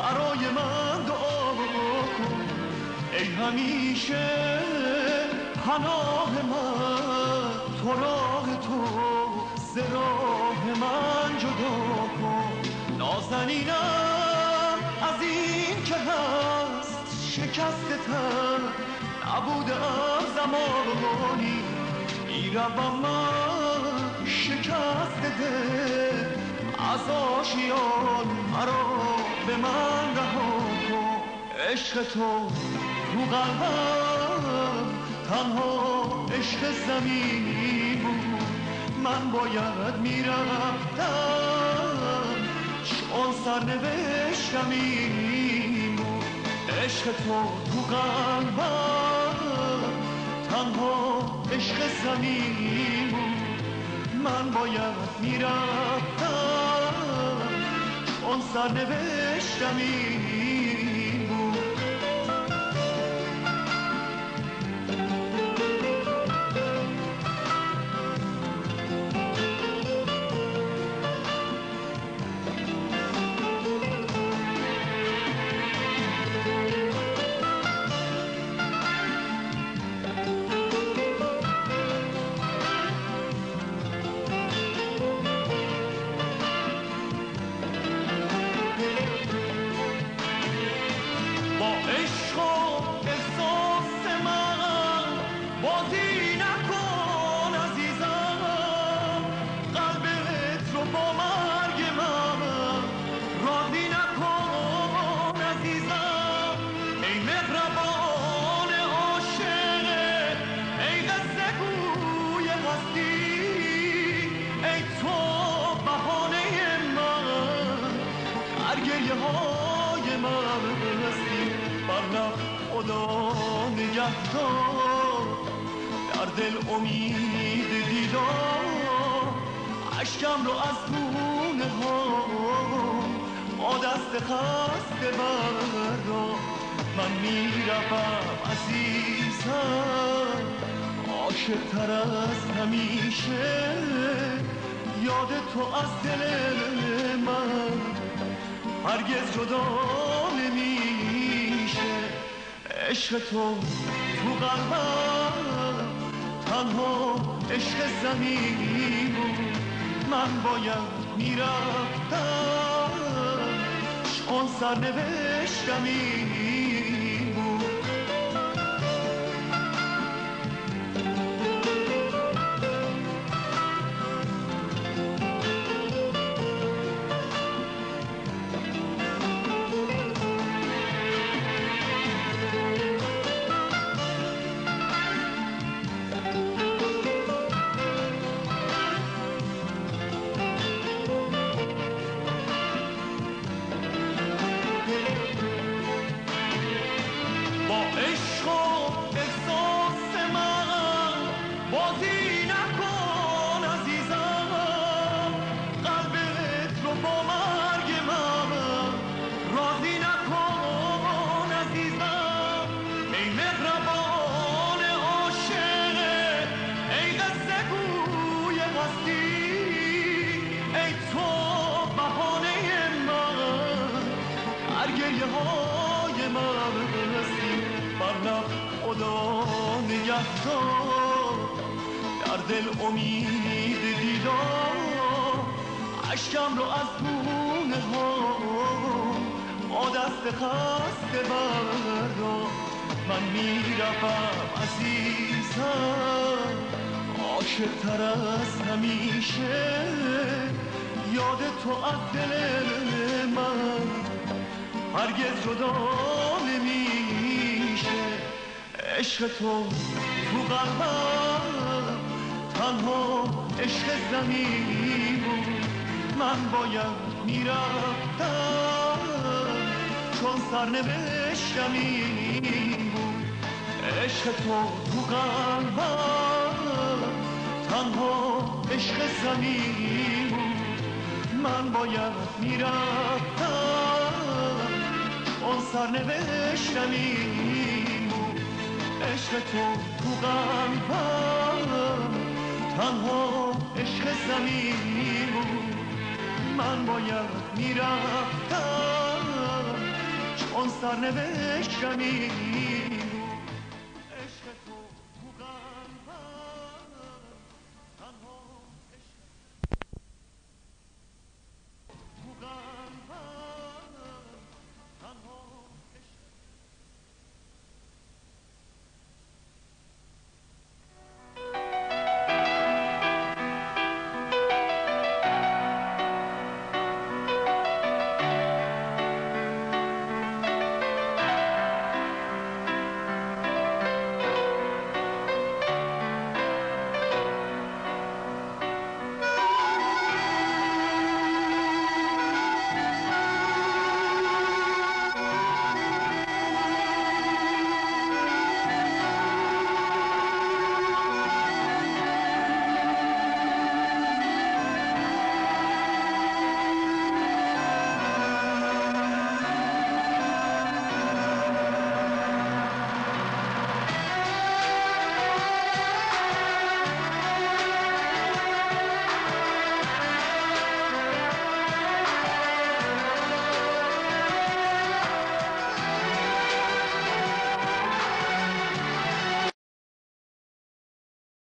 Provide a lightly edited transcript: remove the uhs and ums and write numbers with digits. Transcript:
برای من دعا کن، ای همیشه پناه من، تو راه تو ز راه من جدا کن. نازنینم از این که هست شکست تن، نبودم زمانی میروم من شکست دل، از آشیان مرا به من رها کن. عشق تو قلبم تنها عشق زمین بود، من باید میرفتم چون سرنوشتم این بود. عشق تو قلبم تنها عشق زمین بود، من باید میرفتم چون سرنوشتم این بود. خدا نگهدار، در دل امید دیدار، اشکم رو از گونه ها با دست خسته بردار. من میروم عزیزم عاشق تر از همیشه، یاد تو از دل من هرگز جدا نمیشه. عشق تو قلبم تنها عشق زمین بود، من باید میرفتم چون سرنوشتم این بود. خدا نگهدار، در دل امید دیدار، اشکم رو از گونه ها با دست خسته بردار. من میروم عزیزم عاشق تر از همیشه، یاد تو از دل من هرگز جدا نمیشه. عشق تو قلبم تنها عشق زمین بود، من باید میرفتم چون سرنوشتم این بود. عشق تو قلبم تنها عشق زمین بود، من باید میرفتم چون سرنوشتم این بود. عشق تو قلبم تنها عشق زمین بود، من باید میرفتم اون سرنوشتمی